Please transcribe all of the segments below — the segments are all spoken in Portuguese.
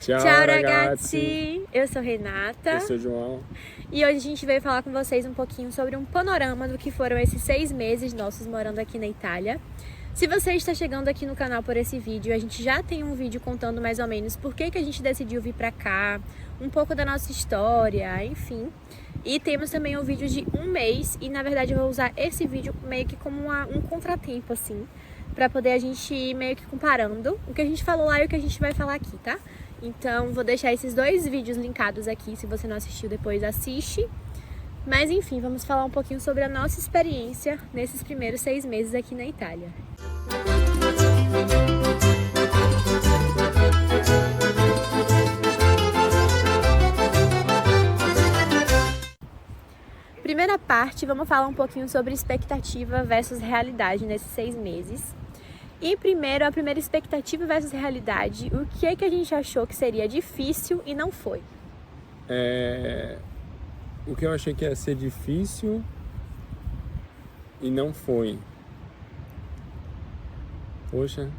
Ciao ragazzi! Eu sou Renata. Eu sou João. E hoje a gente veio falar com vocês um pouquinho sobre um panorama do que foram esses 6 meses nossos morando aqui na Itália. Se você está chegando aqui no canal por esse vídeo, a gente já tem um vídeo contando mais ou menos por que a gente decidiu vir pra cá, um pouco da nossa história, enfim. E temos também um vídeo de um mês e na verdade eu vou usar esse vídeo meio que como um contratempo assim, pra poder a gente ir meio que comparando o que a gente falou lá e o que a gente vai falar aqui, tá? Então vou deixar esses dois vídeos linkados aqui, se você não assistiu depois assiste. Mas enfim, vamos falar um pouquinho sobre a nossa experiência nesses primeiros 6 meses aqui na Itália. Primeira parte, vamos falar um pouquinho sobre expectativa versus realidade nesses 6 meses. E primeiro, a primeira expectativa versus realidade, o que é que a gente achou que seria difícil e não foi? O que eu achei que ia ser difícil e não foi. Poxa.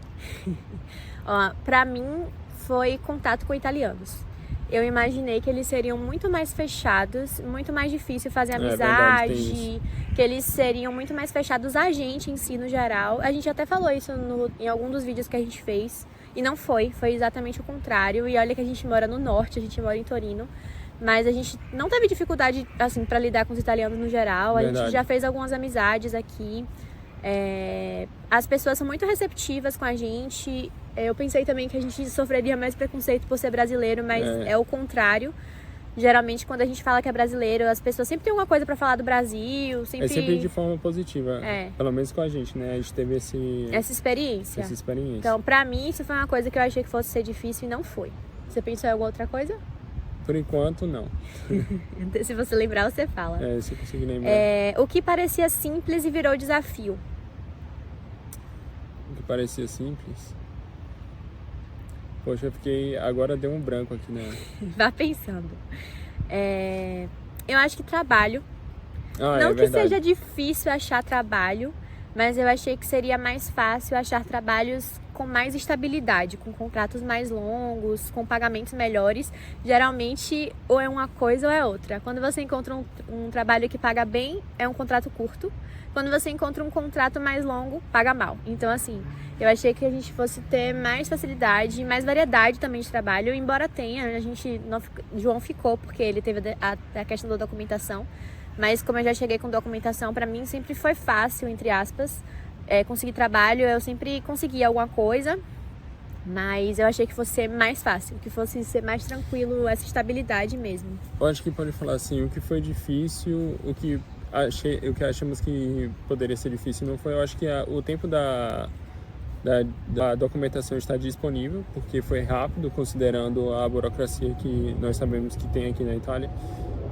Ó, pra mim, foi contato com italianos. Eu imaginei que eles seriam muito mais fechados, muito mais difícil fazer amizade, que eles seriam muito mais fechados a gente em si, no geral. A gente até falou isso em algum dos vídeos que a gente fez, e não foi exatamente o contrário. E olha que a gente mora no norte, a gente mora em Torino, mas a gente não teve dificuldade, assim, pra lidar com os italianos no geral. A gente já fez algumas amizades aqui. As pessoas são muito receptivas com a gente. Eu pensei também que a gente sofreria mais preconceito por ser brasileiro, mas é o contrário. Geralmente, quando a gente fala que é brasileiro, as pessoas sempre têm alguma coisa pra falar do Brasil. É sempre de forma positiva, pelo menos com a gente, né? A gente teve essa experiência. Então, pra mim, isso foi uma coisa que eu achei que fosse ser difícil e não foi. Você pensou em alguma outra coisa? Por enquanto, não. Se você lembrar, você fala. Se eu conseguir lembrar. O que parecia simples e virou desafio. O que parecia simples? Poxa, eu fiquei... Agora deu um branco aqui, né? Vá pensando. Eu acho que trabalho. Não que seja difícil achar trabalho, mas eu achei que seria mais fácil achar trabalhos com mais estabilidade, com contratos mais longos, com pagamentos melhores. Geralmente, ou é uma coisa ou é outra. Quando você encontra um trabalho que paga bem, é um contrato curto. Quando você encontra um contrato mais longo, paga mal. Então, assim, eu achei que a gente fosse ter mais facilidade, mais variedade também de trabalho, embora tenha, João ficou porque ele teve a questão da documentação, mas como eu já cheguei com documentação, pra mim sempre foi fácil, entre aspas, conseguir trabalho. Eu sempre conseguia alguma coisa, mas eu achei que fosse ser mais fácil, que fosse ser mais tranquilo, essa estabilidade mesmo. Eu acho que pode falar assim, o que foi difícil, o que achamos que poderia ser difícil não foi. Eu acho que o tempo da documentação está disponível, porque foi rápido, considerando a burocracia que nós sabemos que tem aqui na Itália,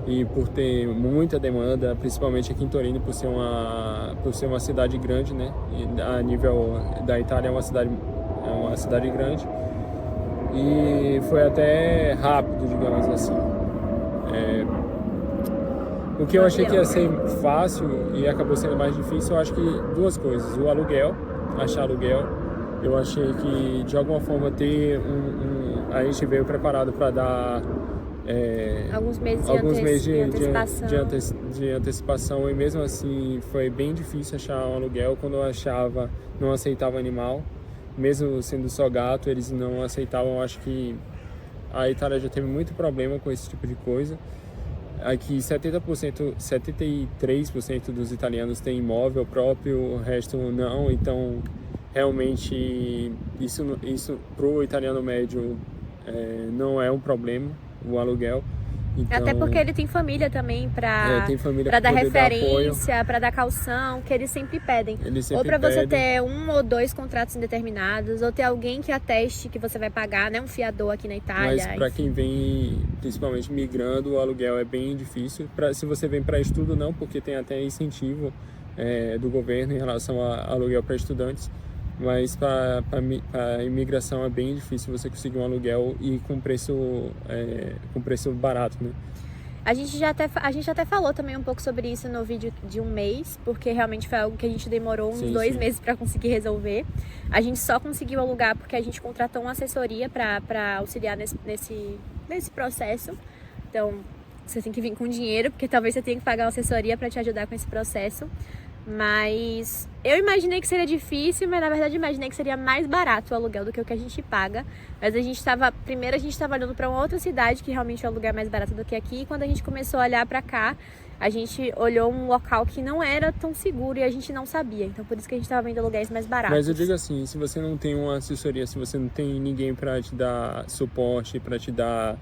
e por ter muita demanda, principalmente aqui em Torino, por ser uma cidade grande, né? E a nível da Itália é uma cidade grande, e foi até rápido, digamos assim. O que eu achei que ia ser fácil e acabou sendo mais difícil, eu acho que duas coisas. O aluguel, achar aluguel. Eu achei que, de alguma forma, a gente veio preparado para dar alguns meses de antecipação, e mesmo assim foi bem difícil achar um aluguel. Quando eu achava, não aceitava animal. Mesmo sendo só gato, eles não aceitavam. Eu acho que a Itália já teve muito problema com esse tipo de coisa. Aqui 73% dos italianos têm imóvel próprio, o resto não. Então, realmente, isso pro italiano médio não é um problema, o aluguel. Então, até porque ele tem família também para dar referência, para dar caução, que eles sempre pedem. Ou para você ter 1 ou 2 contratos indeterminados, ou ter alguém que ateste que você vai pagar, né? Um fiador aqui na Itália. Mas para quem vem, principalmente migrando, o aluguel é bem difícil. Se você vem para estudo, não, porque tem até incentivo do governo em relação a aluguel para estudantes. Mas para a imigração é bem difícil você conseguir um aluguel e com preço barato, né? A gente até falou também um pouco sobre isso no vídeo de um mês, porque realmente foi algo que a gente demorou uns 2 meses para conseguir resolver. A gente só conseguiu alugar porque a gente contratou uma assessoria para auxiliar nesse processo. Então, você tem que vir com dinheiro, porque talvez você tenha que pagar uma assessoria para te ajudar com esse processo. Mas eu imaginei que seria difícil, mas na verdade imaginei que seria mais barato o aluguel do que o que a gente paga. Mas primeiro a gente estava olhando para uma outra cidade que realmente o aluguel é mais barato do que aqui. E quando a gente começou a olhar para cá, a gente olhou um local que não era tão seguro e a gente não sabia. Então por isso que a gente estava vendo aluguéis mais baratos. Mas eu digo assim, se você não tem uma assessoria, se você não tem ninguém para te dar suporte, para te dar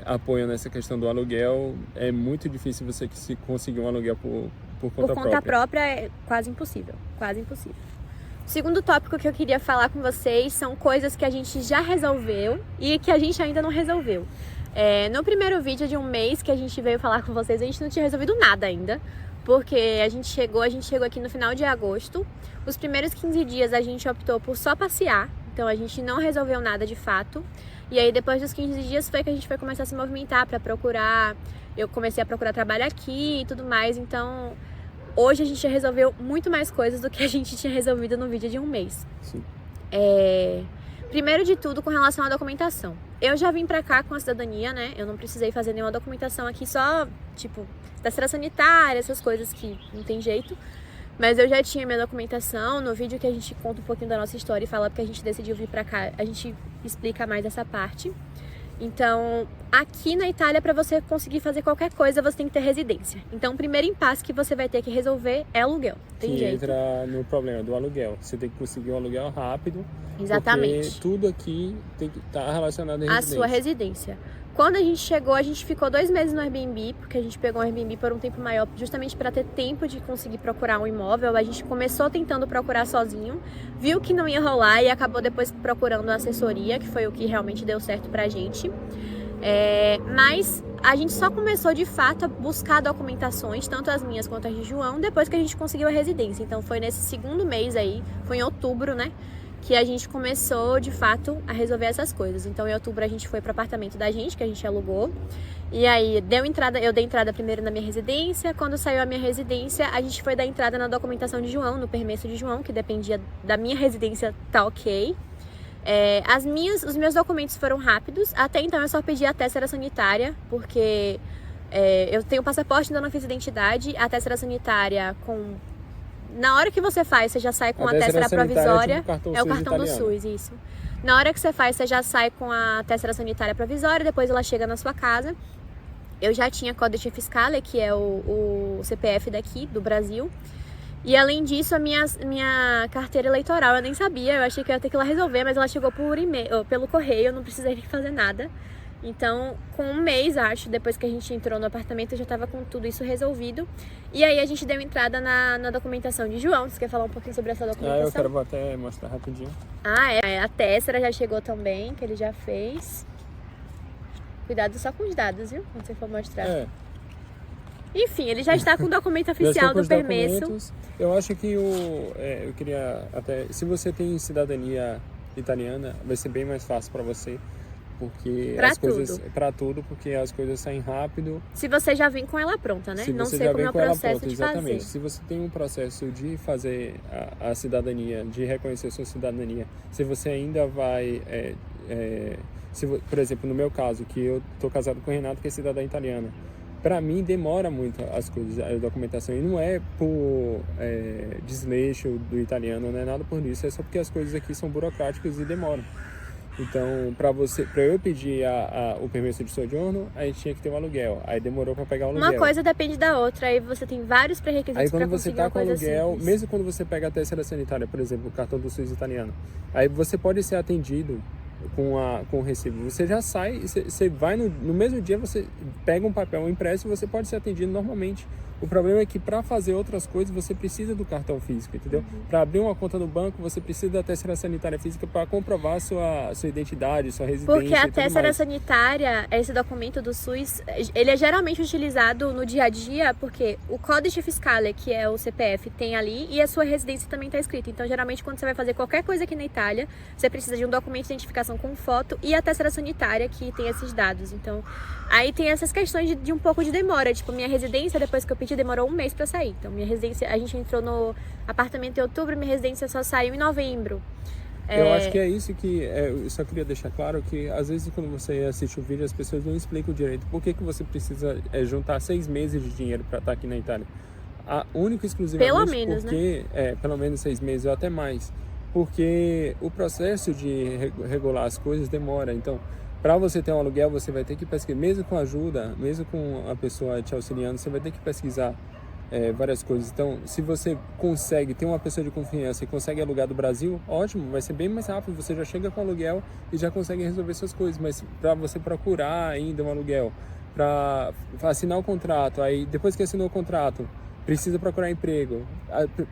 apoio nessa questão do aluguel, é muito difícil você conseguir um aluguel por conta própria é quase impossível, quase impossível. O segundo tópico que eu queria falar com vocês são coisas que a gente já resolveu e que a gente ainda não resolveu. No primeiro vídeo de um mês que a gente veio falar com vocês, a gente não tinha resolvido nada ainda, porque a gente chegou aqui no final de agosto. Os primeiros 15 dias a gente optou por só passear, então a gente não resolveu nada de fato. E aí depois dos 15 dias foi que a gente foi começar a se movimentar para procurar. Eu comecei a procurar trabalho aqui e tudo mais, então hoje a gente já resolveu muito mais coisas do que a gente tinha resolvido no vídeo de um mês. Sim. Primeiro de tudo, com relação à documentação. Eu já vim pra cá com a cidadania, né? Eu não precisei fazer nenhuma documentação aqui, só, tipo, terceira sanitária, essas coisas que não tem jeito. Mas eu já tinha minha documentação. No vídeo que a gente conta um pouquinho da nossa história e fala porque a gente decidiu vir pra cá, a gente explica mais essa parte. Então, aqui na Itália, para você conseguir fazer qualquer coisa, você tem que ter residência. Então, o primeiro impasse que você vai ter que resolver é aluguel. Tem jeito. Entra no problema do aluguel. Você tem que conseguir um aluguel rápido. Exatamente. Porque tudo aqui tem que estar relacionado à residência. A sua residência. Quando a gente chegou, a gente ficou 2 meses no Airbnb, porque a gente pegou um Airbnb por um tempo maior, justamente para ter tempo de conseguir procurar um imóvel. A gente começou tentando procurar sozinho, viu que não ia rolar e acabou depois procurando a assessoria, que foi o que realmente deu certo pra gente. Mas a gente só começou de fato a buscar documentações, tanto as minhas quanto as de João, depois que a gente conseguiu a residência. Então foi nesse segundo mês aí, foi em outubro, né? Que a gente começou, de fato, a resolver essas coisas. Então, em outubro, a gente foi pro apartamento da gente, que a gente alugou. E aí, eu dei entrada primeiro na minha residência. Quando saiu a minha residência, a gente foi dar entrada na documentação de João, no permesso de João, que dependia da minha residência, tá ok. Os meus documentos foram rápidos. Até então, eu só pedi a tessera sanitária, porque eu tenho passaporte, ainda não fiz identidade. A tessera sanitária Na hora que você faz, você já sai com a tessera provisória. É o cartão do SUS, isso. Na hora que você faz, você já sai com a tessera sanitária provisória, depois ela chega na sua casa. Eu já tinha Codice Fiscale, que é o CPF daqui, do Brasil. E além disso, a minha carteira eleitoral, eu nem sabia, eu achei que eu ia ter que ir lá resolver, mas ela chegou por e-mail, pelo correio, eu não precisei fazer nada. Então, com um mês, acho, depois que a gente entrou no apartamento, eu já estava com tudo isso resolvido. E aí a gente deu entrada na documentação de João. Você quer falar um pouquinho sobre essa documentação? Eu quero até mostrar rapidinho. A tessera já chegou também, que ele já fez. Cuidado só com os dados, viu? Quando você for mostrar. Enfim, ele já está com o documento oficial do permesso. Eu acho que eu queria até... Se você tem cidadania italiana, vai ser bem mais fácil para você. Porque para tudo, porque as coisas saem rápido. Se você já vem com ela pronta, né? Não sei como é o processo de fazer. Se você tem um processo de fazer a cidadania, de reconhecer sua cidadania, se você ainda vai... por exemplo, no meu caso, que eu tô casado com o Renato, que é cidadã italiana. Para mim, demora muito as coisas, a documentação. E não é por desleixo do italiano, não é nada por isso. É só porque as coisas aqui são burocráticas e demoram. Então, para eu pedir o permesso de soggiorno, a gente tinha que ter um aluguel. Aí demorou para pegar o aluguel. Uma coisa depende da outra. Aí você tem vários pré-requisitos para conseguir uma coisa simples. Aí quando você tá com aluguel, mesmo quando você pega a tessera sanitária, por exemplo, o cartão do SUS italiano, aí você pode ser atendido com o recibo. Você já sai, você vai no mesmo dia, você pega um papel impresso e você pode ser atendido normalmente O problema é que para fazer outras coisas você precisa do cartão físico, entendeu? Para abrir uma conta no banco você precisa da tessera sanitária física para comprovar sua identidade, sua residência. Porque a tessera sanitária, esse documento do SUS, ele é geralmente utilizado no dia a dia porque o Codice Fiscale, que é o CPF, tem ali e a sua residência também está escrita. Então, geralmente, quando você vai fazer qualquer coisa aqui na Itália, você precisa de um documento de identificação com foto e a tessera sanitária que tem esses dados. Então, aí tem essas questões de um pouco de demora. Tipo, minha residência, depois que eu pedi, demorou um mês para sair. Então, minha residência, a gente entrou no apartamento em outubro, minha residência só saiu em novembro. Eu acho que é isso que... eu só queria deixar claro que, às vezes, quando você assiste o vídeo, as pessoas não explicam direito por que você precisa juntar 6 meses de dinheiro para estar aqui na Itália. Único e exclusivamente pelo menos, porque... né? Pelo menos 6 meses ou até mais. Porque o processo de regular as coisas demora. Então, para você ter um aluguel, você vai ter que pesquisar. Mesmo com ajuda, mesmo com a pessoa te auxiliando, você vai ter que pesquisar várias coisas. Então, se você consegue ter uma pessoa de confiança e consegue alugar do Brasil, ótimo, vai ser bem mais rápido. Você já chega com o aluguel e já consegue resolver suas coisas. Mas para você procurar ainda um aluguel, para assinar o contrato, aí depois que assinou o contrato, precisa procurar emprego.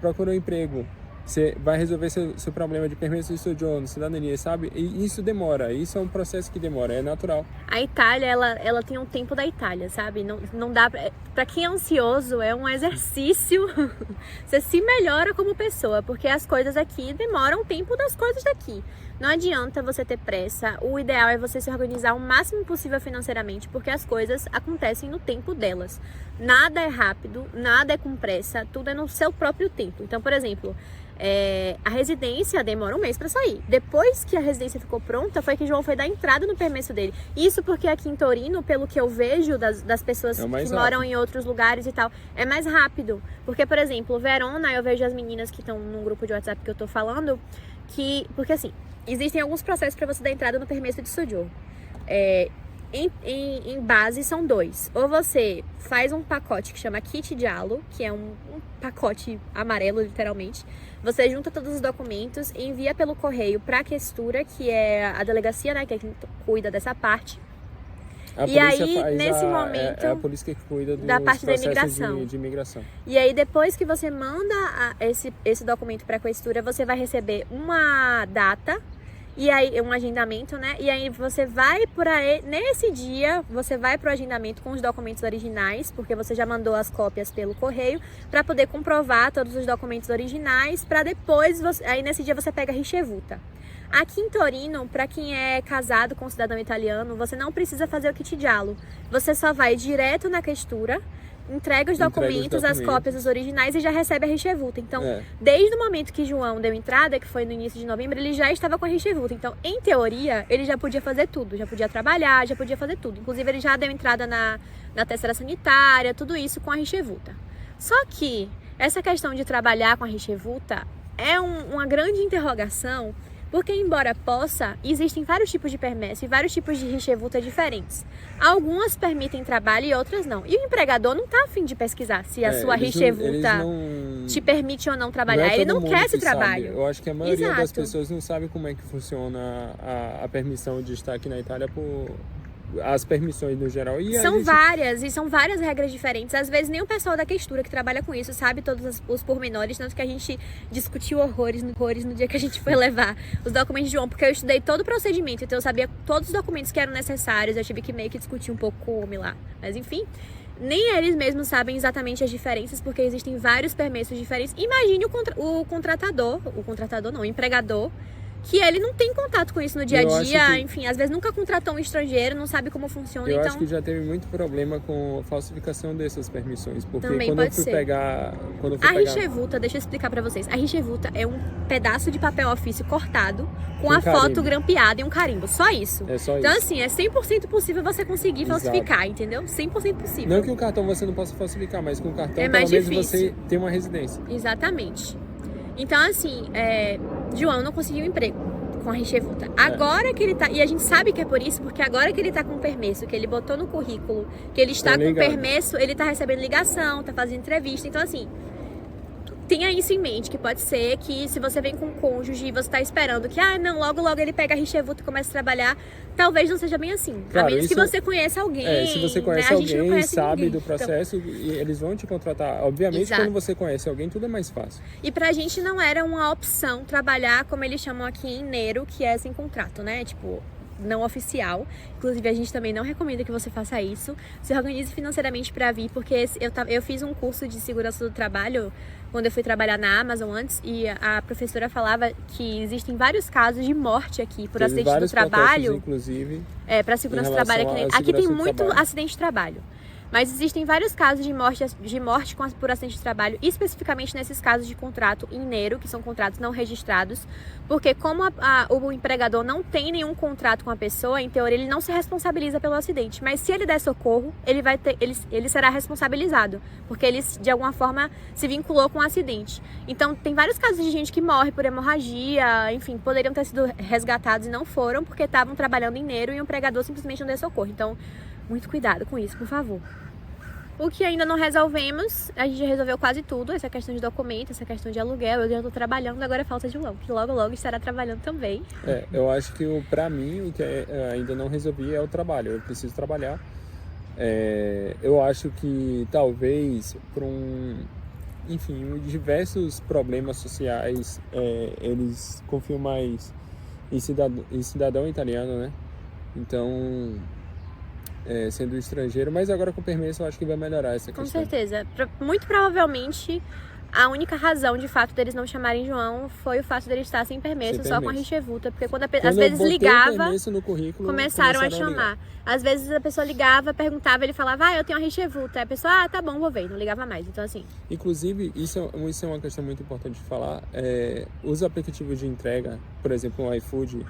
Procurou emprego, você vai resolver seu problema de permesso de soggiorno, cidadania, sabe? E isso demora, isso é um processo que demora, é natural. A Itália, ela tem um tempo da Itália, sabe? Não dá pra quem é ansioso, é um exercício. Você se melhora como pessoa, porque as coisas aqui demoram o tempo das coisas daqui. Não adianta você ter pressa, o ideal é você se organizar o máximo possível financeiramente, porque as coisas acontecem no tempo delas. Nada é rápido, nada é com pressa, tudo é no seu próprio tempo. Então, por exemplo, a residência demora um mês para sair. Depois que a residência ficou pronta, foi que João foi dar entrada no permesso dele. Isso porque aqui em Torino, pelo que eu vejo das pessoas que moram em outros lugares e tal, é mais rápido. Porque, por exemplo, Verona, eu vejo as meninas que estão num grupo de WhatsApp que eu tô falando, porque assim, existem alguns processos para você dar entrada no permesso de soggiorno. Em base são 2. Ou você faz um pacote que chama Kit Giallo, que é um pacote amarelo, literalmente. Você junta todos os documentos e envia pelo correio para a questura, que é a delegacia, né, que é quem cuida dessa parte. E aí, nesse momento, é a polícia que cuida da parte da imigração. De imigração. E aí, depois que você manda esse documento para a questura, você vai receber uma data, e aí um agendamento, né? E aí você vai nesse dia, você vai pro agendamento com os documentos originais, porque você já mandou as cópias pelo correio, para poder comprovar todos os documentos originais, para depois, aí nesse dia você pega a ricevuta. Aqui em Torino, para quem é casado com um cidadão italiano, você não precisa fazer o kit giallo. Você só vai direto na questura, entrega os documentos, as cópias, os originais e já recebe a ricevuta. Então, desde o momento que João deu entrada, que foi no início de novembro, ele já estava com a ricevuta. Então, em teoria, ele já podia fazer tudo. Já podia trabalhar, já podia fazer tudo. Inclusive, ele já deu entrada na tessera sanitária, tudo isso com a ricevuta. Só que essa questão de trabalhar com a ricevuta é uma grande interrogação, porque, embora possa, existem vários tipos de permesso e vários tipos de ricevuta diferentes. Algumas permitem trabalho e outras não. E o empregador não está a fim de pesquisar se a sua ricevuta te permite ou não trabalhar. Ele não quer esse trabalho. Eu acho que a maioria das pessoas não sabe como é que funciona a permissão de estar aqui na Itália por... as permissões no geral. São várias regras diferentes. Às vezes nem o pessoal da questura que trabalha com isso sabe todos os pormenores, tanto que a gente discutiu horrores no dia que a gente foi levar os documentos de João, porque eu estudei todo o procedimento, então eu sabia todos os documentos que eram necessários, eu tive que meio que discutir um pouco com o homem lá. Mas enfim, nem eles mesmos sabem exatamente as diferenças, porque existem vários permissos diferentes. Imagine o empregador, que ele não tem contato com isso no dia a dia, enfim, às vezes nunca contratou um estrangeiro, não sabe como funciona. Eu acho que já teve muito problema com a falsificação dessas permissões, porque também quando eu fui pegar... ricevuta, deixa eu explicar pra vocês, a ricevuta é um pedaço de papel ofício cortado, com a foto grampeada e um carimbo, só isso. É só então, isso. Assim, é 100% possível você conseguir falsificar, entendeu? 100% possível. Não que o cartão você não possa falsificar, mas com o cartão, é mais pelo menos difícil. você tem uma residência. Exatamente. Então, assim, João não conseguiu emprego com a ricevuta. Agora que ele tá... E a gente sabe que é por isso, porque agora que ele tá com o permesso, que ele botou no currículo, que ele está com o permesso, ele tá recebendo ligação, tá fazendo entrevista. Então, assim, tenha isso em mente, que pode ser que se você vem com um cônjuge e você tá esperando que, não, logo ele pega a Richevuta e começa a trabalhar, talvez não seja bem assim. Claro, a menos que você conheça alguém, se você conhece né? A gente não alguém, conhece sabe ninguém. do processo, e eles vão te contratar. Obviamente, Exato. quando você conhece alguém, tudo é mais fácil. E pra gente não era uma opção trabalhar, como eles chamam aqui em Neiro, que é sem contrato, né? Tipo, não oficial. Inclusive, a gente também não recomenda que você faça isso. Se organize financeiramente para vir, porque eu fiz um curso de segurança do trabalho quando eu fui trabalhar na Amazon antes, e a professora falava que existem vários casos de morte aqui por acidente do trabalho. Inclusive, para segurança do trabalho. Aqui tem muito acidente de trabalho. Mas existem vários casos de morte por acidente de trabalho, especificamente nesses casos de contrato em Neiro, que são contratos não registrados, porque como o empregador não tem nenhum contrato com a pessoa, em teoria ele não se responsabiliza pelo acidente, mas se ele der socorro, ele será responsabilizado, porque ele de alguma forma se vinculou com o acidente. Então tem vários casos de gente que morre por hemorragia, enfim, poderiam ter sido resgatados e não foram, porque estavam trabalhando em Neiro e o empregador simplesmente não deu socorro. Então, muito cuidado com isso, por favor. O que ainda não resolvemos, a gente já resolveu quase tudo, essa questão de documento, essa questão de aluguel, eu já estou trabalhando, agora é falta de que logo estará trabalhando também. Eu acho que pra mim, o que ainda não resolvi é o trabalho, eu preciso trabalhar. Eu acho que talvez por diversos problemas sociais, eles confiam mais em cidadão italiano, né? Então, sendo estrangeiro, mas agora com permesso eu acho que vai melhorar essa questão. Com certeza. Muito provavelmente a única razão de fato deles não chamarem João foi o fato dele estar sem permesso, só com a Richevuta, porque quando às vezes ligava, no currículo, começaram a chamar. Às vezes a pessoa ligava, perguntava, ele falava, eu tenho a Richevuta. Aí a pessoa, tá bom, vou ver, não ligava mais. Então assim. Inclusive, isso é uma questão muito importante de falar. Os aplicativos de entrega, por exemplo, o iFood,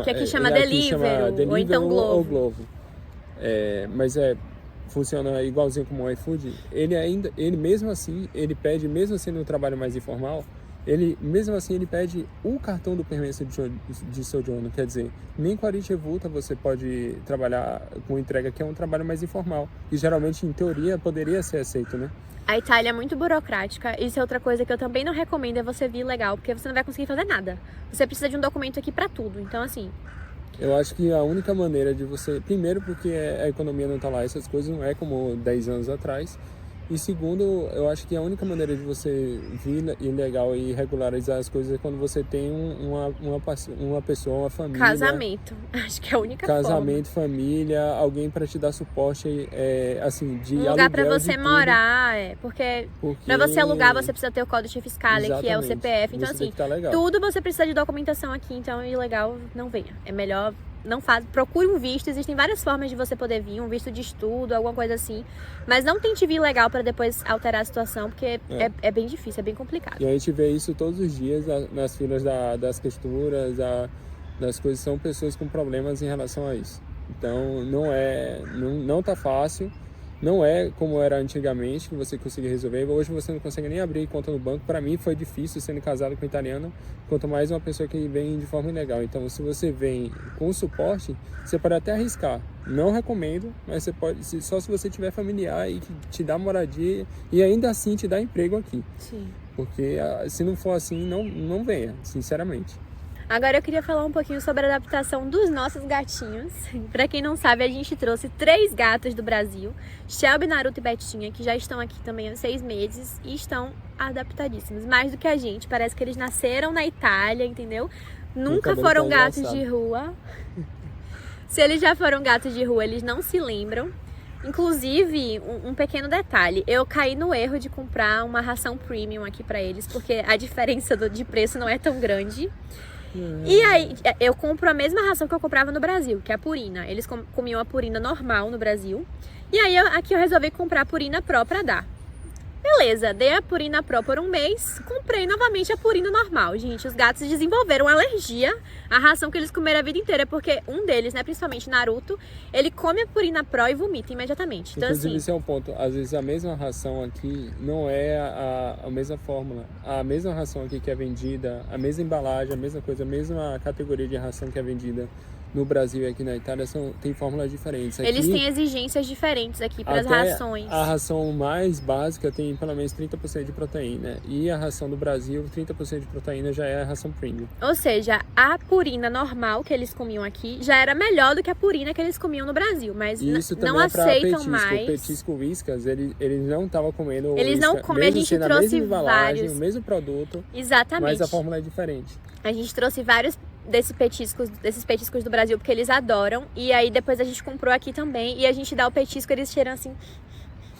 que aqui chama Deliveroo, ou então Glovo. Mas funciona igualzinho como o iFood. Ele mesmo assim, ele pede, mesmo sendo um trabalho mais informal, ele pede o cartão do permesso de soggiorno. Quer dizer, nem com a Richevuta você pode trabalhar com entrega, que é um trabalho mais informal. E geralmente, em teoria, poderia ser aceito, né? A Itália é muito burocrática. Isso é outra coisa que eu também não recomendo, é você vir legal, porque você não vai conseguir fazer nada. Você precisa de um documento aqui pra tudo. Então, assim, eu acho que a única maneira de você... Primeiro, porque a economia não está lá, essas coisas não é como 10 anos atrás. E segundo, eu acho que a única maneira de você vir ilegal e regularizar as coisas é quando você tem uma pessoa, uma família... Casamento. Acho que é a única forma. Casamento, família, alguém para te dar suporte, assim, de aluguel, lugar para você morar, porque para você alugar você precisa ter o Códice Fiscale, que é o CPF. Então, assim, tudo você precisa de documentação aqui, então ilegal não venha. É melhor... Não faz, procure um visto, existem várias formas de você poder vir, um visto de estudo, alguma coisa assim, mas não tente vir legal para depois alterar a situação, porque é bem difícil, é bem complicado. E a gente vê isso todos os dias nas filas das costuras, das coisas, são pessoas com problemas em relação a isso. Então não tá fácil, não é como era antigamente, que você conseguia resolver. Hoje você não consegue nem abrir conta no banco. Para mim foi difícil sendo casado com italiano, quanto mais uma pessoa que vem de forma ilegal. Então, se você vem com suporte, você pode até arriscar. Não recomendo, mas você pode, só se você tiver familiar e que te dá moradia e ainda assim te dá emprego aqui. Sim. Porque se não for assim, não venha, sinceramente. Agora eu queria falar um pouquinho sobre a adaptação dos nossos gatinhos. Pra quem não sabe, a gente trouxe 3 gatos do Brasil, Shelby, Naruto e Betinha, que já estão aqui também há 6 meses e estão adaptadíssimos. Mais do que a gente, parece que eles nasceram na Itália, entendeu? Nunca foram gatos de rua. Se eles já foram gatos de rua, eles não se lembram. Inclusive, um pequeno detalhe, eu caí no erro de comprar uma ração premium aqui pra eles, porque a diferença de preço não é tão grande. E aí, eu compro a mesma ração que eu comprava no Brasil, que é a Purina. Eles comiam a Purina normal no Brasil. E aí, aqui eu resolvi comprar a Purina Pro pra dar. Beleza, dei a Purina Pro por um mês, comprei novamente a Purina normal. Gente, os gatos desenvolveram alergia à ração que eles comeram a vida inteira, porque um deles, né, principalmente Naruto, ele come a Purina Pro e vomita imediatamente. Então, inclusive, assim, esse é um ponto. Às vezes a mesma ração aqui não é a mesma fórmula. A mesma ração aqui que é vendida, a mesma embalagem, a mesma coisa, a mesma categoria de ração que é vendida no Brasil e aqui na Itália tem fórmulas diferentes. Aqui, eles têm exigências diferentes aqui para as rações. A ração mais básica tem pelo menos 30% de proteína. E a ração do Brasil, 30% de proteína já é a ração premium. Ou seja, a purina normal que eles comiam aqui já era melhor do que a purina que eles comiam no Brasil. Mas isso não é aceitam petisco. mais. O petisco Whiskas, eles não estavam comendo Eles não comem, a gente trouxe vários. O mesmo produto. Exatamente. Mas a fórmula é diferente. A gente trouxe vários desses petiscos do Brasil, porque eles adoram. E aí depois a gente comprou aqui também. E a gente dá o petisco, eles cheiram assim.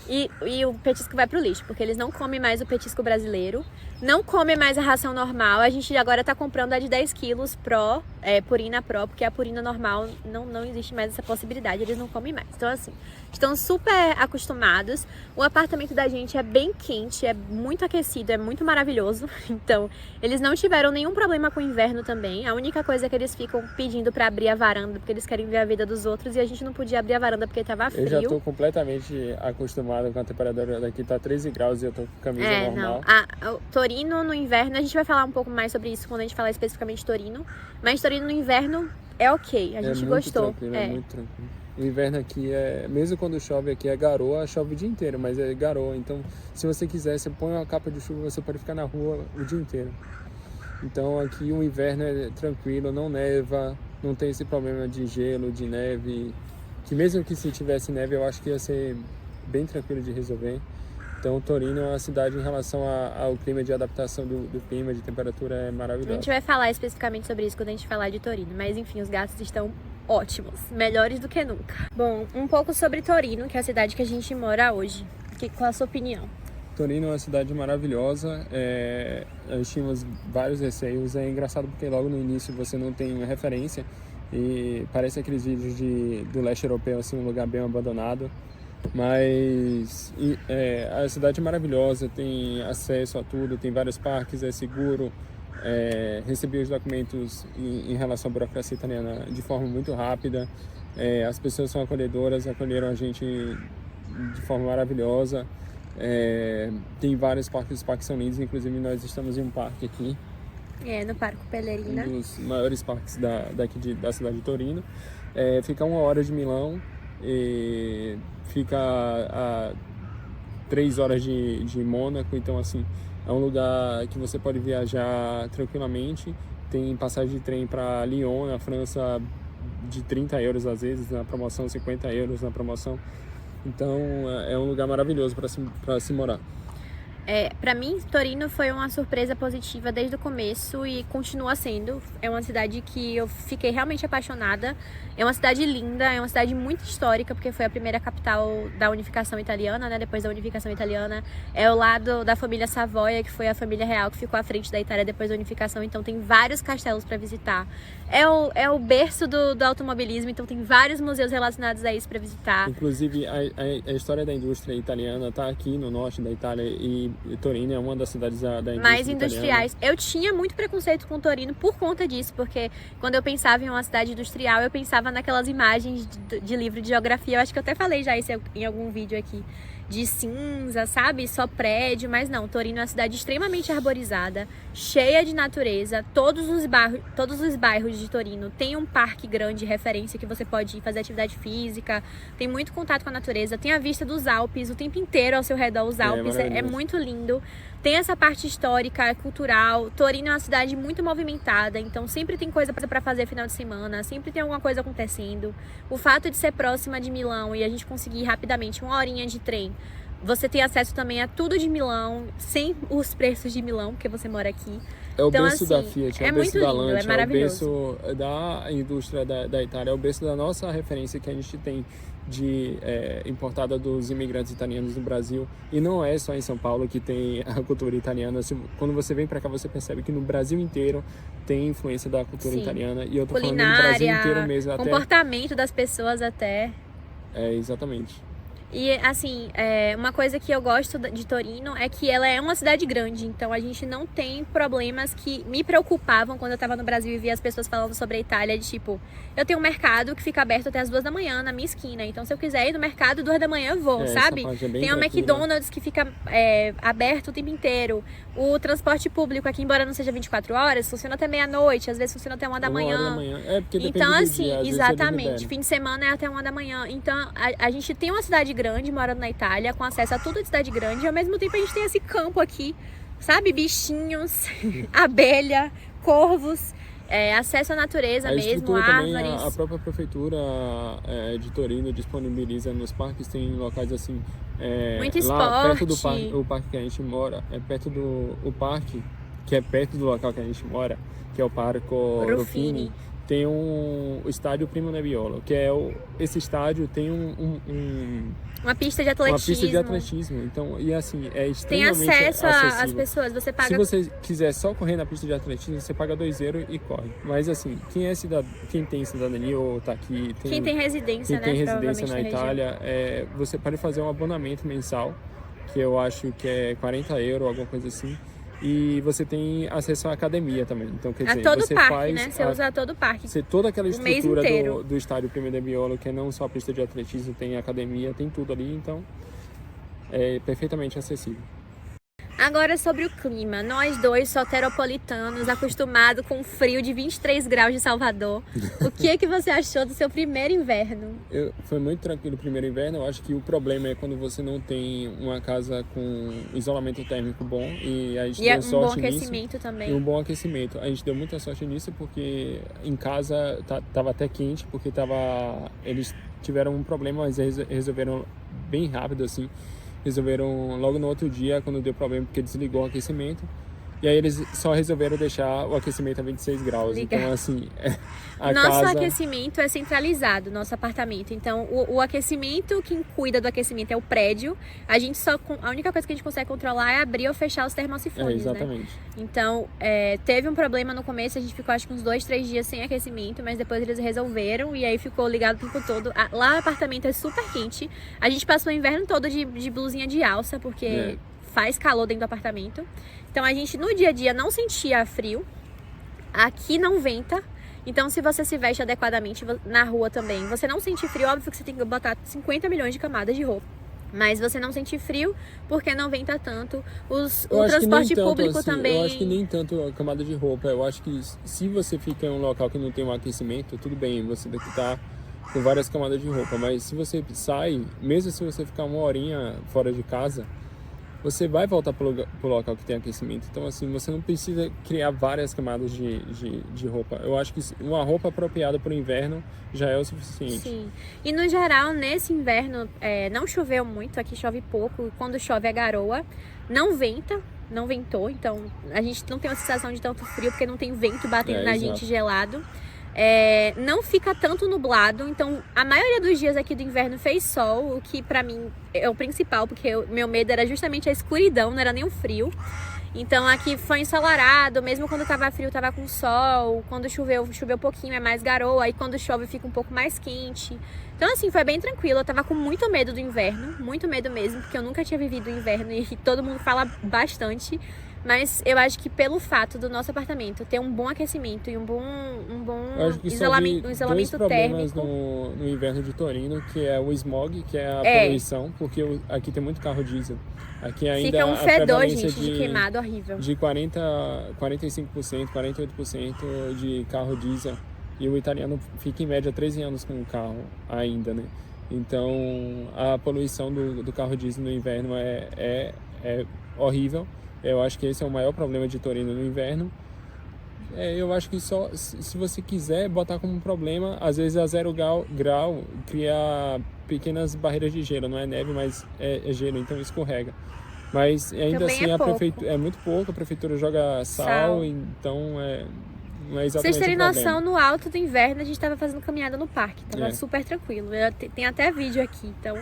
E o petisco vai pro lixo, porque eles não comem mais o petisco brasileiro. Não comem mais a ração normal. A gente agora tá comprando a de 10 quilos Purina Pro, porque a Purina normal não existe mais essa possibilidade. Eles não comem mais. Então assim, estão super acostumados. O apartamento da gente é bem quente, é muito aquecido, é muito maravilhoso. Então, eles não tiveram nenhum problema com o inverno também. A única coisa é que eles ficam pedindo pra abrir a varanda, porque eles querem ver a vida dos outros. E a gente não podia abrir a varanda porque tava frio. Eu já tô completamente acostumado com a temperatura daqui, tá 13 graus e eu tô com camisa normal. O Torino no inverno, a gente vai falar um pouco mais sobre isso quando a gente falar especificamente de Torino. Mas Torino no inverno é ok, a gente gostou. É muito tranquilo. O inverno aqui mesmo quando chove aqui é garoa, chove o dia inteiro, mas é garoa. Então, se você quiser, você põe uma capa de chuva, você pode ficar na rua o dia inteiro. Então aqui o inverno é tranquilo, não neva, não tem esse problema de gelo, de neve. Que mesmo que se tivesse neve, eu acho que ia ser bem tranquilo de resolver. Então Torino é uma cidade em relação ao clima, de adaptação do clima, de temperatura, é maravilhosa. A gente vai falar especificamente sobre isso quando a gente falar de Torino, mas enfim, os gastos estão ótimos, melhores do que nunca. Bom, um pouco sobre Torino, que é a cidade que a gente mora hoje. Qual a sua opinião? Torino é uma cidade maravilhosa, nós tínhamos vários receios, é engraçado porque logo no início você não tem uma referência e parece aqueles vídeos do leste europeu, assim, um lugar bem abandonado. Mas a cidade é maravilhosa, tem acesso a tudo, tem vários parques, é seguro. Recebi os documentos em relação à burocracia italiana de forma muito rápida. As pessoas são acolhedoras, acolheram a gente de forma maravilhosa. Tem vários parques, os parques são lindos, inclusive nós estamos em um parque aqui. No Parco Pellerina. Um dos maiores parques da cidade de Torino. Fica 1 hora de Milão. E fica a 3 horas de Mônaco, então assim, é um lugar que você pode viajar tranquilamente. Tem passagem de trem para Lyon, na França, de 30 euros às vezes, na promoção, 50 euros na promoção. Então é um lugar maravilhoso para se morar. Pra mim, Torino foi uma surpresa positiva desde o começo e continua sendo. É uma cidade que eu fiquei realmente apaixonada. É uma cidade linda, é uma cidade muito histórica, porque foi a primeira capital da unificação italiana, né? Depois da unificação italiana. É o lado da família Savoia, que foi a família real que ficou à frente da Itália depois da unificação. Então tem vários castelos para visitar. É o berço do automobilismo, então tem vários museus relacionados a isso para visitar. Inclusive, a história da indústria italiana está aqui no norte da Itália e Torino é uma das cidades da indústria mais industriais. Italiana. Eu tinha muito preconceito com Torino por conta disso, porque quando eu pensava em uma cidade industrial, eu pensava naquelas imagens de livro de geografia. Eu acho que eu até falei já isso em algum vídeo aqui. De cinza, sabe? Só prédio, mas não. Torino é uma cidade extremamente arborizada, cheia de natureza. Todos os bairros de Torino tem um parque grande de referência que você pode ir fazer atividade física. Tem muito contato com a natureza. Tem a vista dos Alpes o tempo inteiro ao seu redor. Os Alpes é muito lindo. Tem essa parte histórica, cultural. Torino é uma cidade muito movimentada, então sempre tem coisa para fazer final de semana, sempre tem alguma coisa acontecendo. O fato de ser próxima de Milão e a gente conseguir rapidamente 1 horinha de trem, você tem acesso também a tudo de Milão, sem os preços de Milão, porque você mora aqui. É o então, berço assim, da Fiat, é o berço da Lancia, é o berço da indústria da Itália, é o berço da nossa referência que a gente tem importada dos imigrantes italianos no Brasil. E não é só em São Paulo que tem a cultura italiana. Quando você vem para cá, você percebe que no Brasil inteiro tem influência da cultura italiana. E eu tô falando do Brasil inteiro mesmo. Comportamento das pessoas até. Exatamente. E, assim, uma coisa que eu gosto de Torino é que ela é uma cidade grande, então a gente não tem problemas que me preocupavam quando eu tava no Brasil e via as pessoas falando sobre a Itália, de tipo, eu tenho um mercado que fica aberto até as 2 da manhã na minha esquina, então se eu quiser ir no mercado, 2 da manhã eu vou, sabe? Tem o McDonald's que fica aberto o tempo inteiro, o transporte público aqui, embora não seja 24 horas, funciona até meia-noite, às vezes funciona até 1 da manhã. Porque depende Então, do assim, dia, às vezes exatamente, fim de semana é até 1 da manhã, então a gente tem uma cidade grande morando na Itália, com acesso a tudo de cidade grande, e ao mesmo tempo a gente tem esse campo aqui, sabe? Bichinhos, abelha, corvos, acesso à natureza mesmo, árvores. A própria prefeitura de Torino disponibiliza nos parques, tem locais assim, muito lá esporte. perto do parque, o parque que a gente mora, o parque que é perto do local que a gente mora, que é o Parco Ruffini, tem o estádio Primo Nebbiolo, que esse estádio tem uma pista de atletismo. Uma pista de atletismo. Então, e assim, é extremamente tem acesso acessível. às pessoas, você paga... Se você quiser só correr na pista de atletismo, você paga €2 e corre. Mas assim, quem tem cidadania ou tá aqui... Quem tem residência, quem tem residência na Itália, você pode fazer um abonamento mensal, que eu acho que é €40, alguma coisa assim. E você tem acesso à academia também. Então, quer dizer, todo você parque, faz... né? Você usa todo o parque. Toda aquela estrutura mês do estádio Primo Nebbiolo, que é não só a pista de atletismo, tem academia, tem tudo ali, então é perfeitamente acessível. Agora sobre o clima, nós dois soteropolitanos, acostumados com o frio de 23 graus de Salvador, o que você achou do seu primeiro inverno? Foi muito tranquilo o primeiro inverno. Eu acho que o problema é quando você não tem uma casa com isolamento térmico bom, e a gente deu sorte nisso. E um bom aquecimento também. E um bom aquecimento. A gente deu muita sorte nisso porque em casa tava até quente, porque eles tiveram um problema, mas resolveram bem rápido assim. Resolveram logo no outro dia, quando deu problema, porque desligou o aquecimento. E aí eles só resolveram deixar o aquecimento a 26 graus. Então, assim, nosso aquecimento é centralizado, nosso apartamento. Então, o aquecimento, quem cuida do aquecimento é o prédio. A única coisa que a gente consegue controlar é abrir ou fechar os termosifones, exatamente. Né? Então, teve um problema no começo, a gente ficou acho que uns 2, 3 dias sem aquecimento, mas depois eles resolveram e aí ficou ligado o tempo todo. Lá o apartamento é super quente. A gente passou o inverno todo de blusinha de alça, porque faz calor dentro do apartamento. Então a gente no dia a dia não sentia frio. Aqui não venta. Então se você se veste adequadamente na rua também, você não sente frio. Óbvio que você tem que botar 50 milhões de camadas de roupa. Mas você não sente frio porque não venta tanto. O transporte público assim, também. Eu acho que nem tanto a camada de roupa. Eu acho que se você fica em um local que não tem um aquecimento, tudo bem, você tem que estar com várias camadas de roupa. Mas se você sai, mesmo se você ficar 1 horinha fora de casa, você vai voltar pro local que tem aquecimento. Então, assim, você não precisa criar várias camadas de roupa. Eu acho que uma roupa apropriada para o inverno já é o suficiente. Sim. E, no geral, nesse inverno, não choveu muito. Aqui chove pouco. Quando chove é garoa. Não venta. Não ventou. Então, a gente não tem uma sensação de tanto frio, porque não tem vento batendo na gente gelado. Não fica tanto nublado, então a maioria dos dias aqui do inverno fez sol, o que pra mim é o principal, porque meu medo era justamente a escuridão, não era nem o frio. Então aqui foi ensolarado, mesmo quando tava frio tava com sol, quando choveu pouquinho, é mais garoa, aí quando chove fica um pouco mais quente. Então assim, foi bem tranquilo, eu tava com muito medo do inverno, muito medo mesmo, porque eu nunca tinha vivido o inverno e todo mundo fala bastante. Mas eu acho que pelo fato do nosso apartamento ter um bom aquecimento e um bom isolamento térmico. No inverno de Torino, que é o smog, que é a poluição, porque aqui tem muito carro diesel. Aqui ainda fica um fedor, gente, de queimado horrível. De 45%, 48% de carro diesel. E o italiano fica em média 13 anos com o carro ainda, né? Então a poluição do carro diesel no inverno é horrível. Eu acho que esse é o maior problema de Torino no inverno. Eu acho que só se você quiser botar como um problema, às vezes a 0 grau cria pequenas barreiras de gelo, não é neve, mas é gelo, então escorrega. Mas ainda também assim a prefeitura é muito pouco, a prefeitura joga sal. Então não é exatamente Vocês terem o problema. noção, no alto do inverno a gente tava fazendo caminhada no parque. Tava É. super tranquilo. Tem até vídeo aqui, então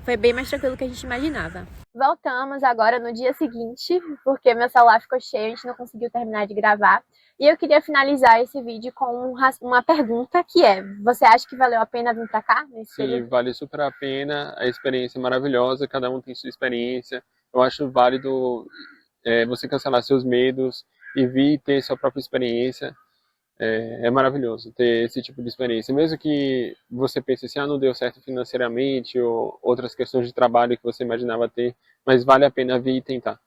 foi bem mais tranquilo do que a gente imaginava. Voltamos agora no dia seguinte, porque meu celular ficou cheio, a gente não conseguiu terminar de gravar. E eu queria finalizar esse vídeo com uma pergunta que é: você acha que valeu a pena vir pra cá nesse Sim, período? vale super a pena, a experiência é maravilhosa, cada um tem sua experiência. Eu acho válido você cancelar seus medos e vir ter sua própria experiência. É maravilhoso ter esse tipo de experiência. Mesmo que você pense assim, não deu certo financeiramente ou outras questões de trabalho que você imaginava ter, mas vale a pena vir e tentar.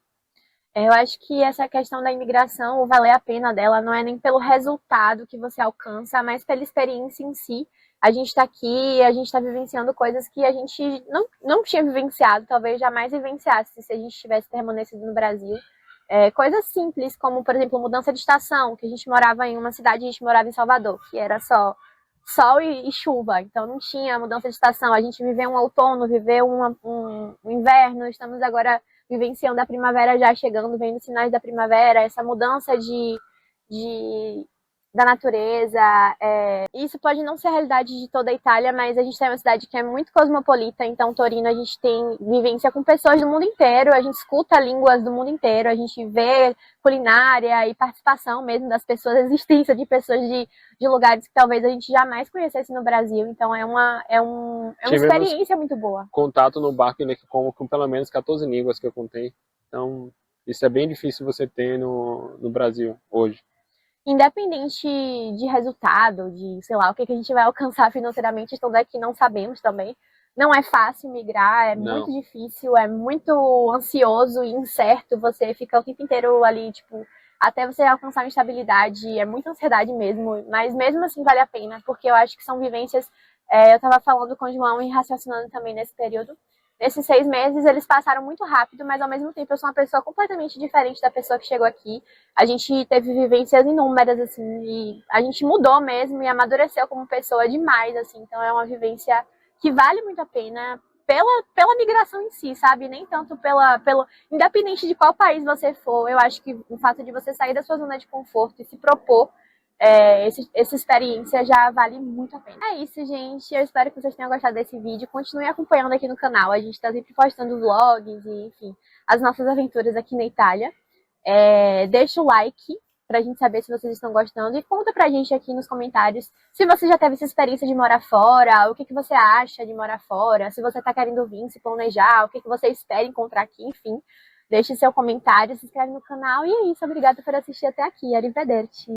Eu acho que essa questão da imigração, o valer a pena dela, não é nem pelo resultado que você alcança, mas pela experiência em si. A gente está aqui, a gente está vivenciando coisas que a gente não tinha vivenciado, talvez jamais vivenciasse se a gente tivesse permanecido no Brasil. Coisas simples, como, por exemplo, mudança de estação, que a gente morava em uma cidade, a gente morava em Salvador, que era só sol e chuva, então não tinha mudança de estação. A gente viveu um outono, viveu um inverno, estamos agora vivenciando a primavera já chegando, vendo sinais da primavera, essa mudança de da natureza. Isso pode não ser a realidade de toda a Itália, mas a gente tem uma cidade que é muito cosmopolita, então Torino a gente tem vivência com pessoas do mundo inteiro, a gente escuta línguas do mundo inteiro, a gente vê culinária e participação mesmo das pessoas, a existência de pessoas de lugares que talvez a gente jamais conhecesse no Brasil, então é uma experiência muito boa. Contato no barco com pelo menos 14 línguas que eu contei, então isso é bem difícil você ter no Brasil hoje. Independente de resultado, de, sei lá, o que a gente vai alcançar financeiramente, estando aqui não sabemos também. Não é fácil migrar, é Não. muito difícil, é muito ansioso e incerto. Você fica o tempo inteiro ali, tipo, até você alcançar uma estabilidade, é muita ansiedade mesmo. Mas mesmo assim vale a pena, porque eu acho que são vivências. Eu tava falando com o João e raciocinando também nesse período. Nesses 6 meses, eles passaram muito rápido, mas ao mesmo tempo eu sou uma pessoa completamente diferente da pessoa que chegou aqui. A gente teve vivências inúmeras, assim, e a gente mudou mesmo e amadureceu como pessoa demais, assim. Então é uma vivência que vale muito a pena pela migração em si, sabe? Nem tanto pelo... Independente de qual país você for, eu acho que o fato de você sair da sua zona de conforto e se propor essa experiência já vale muito a pena. É isso, gente. Eu espero que vocês tenham gostado desse vídeo. Continue acompanhando aqui no canal. A gente está sempre postando vlogs e, enfim, as nossas aventuras aqui na Itália. Deixa o like pra gente saber se vocês estão gostando e conta pra gente aqui nos comentários se você já teve essa experiência de morar fora, o que você acha de morar fora, se você tá querendo vir, se planejar, o que você espera encontrar aqui, enfim. Deixe seu comentário, se inscreve no canal e é isso. Obrigada por assistir até aqui. Arrivederci!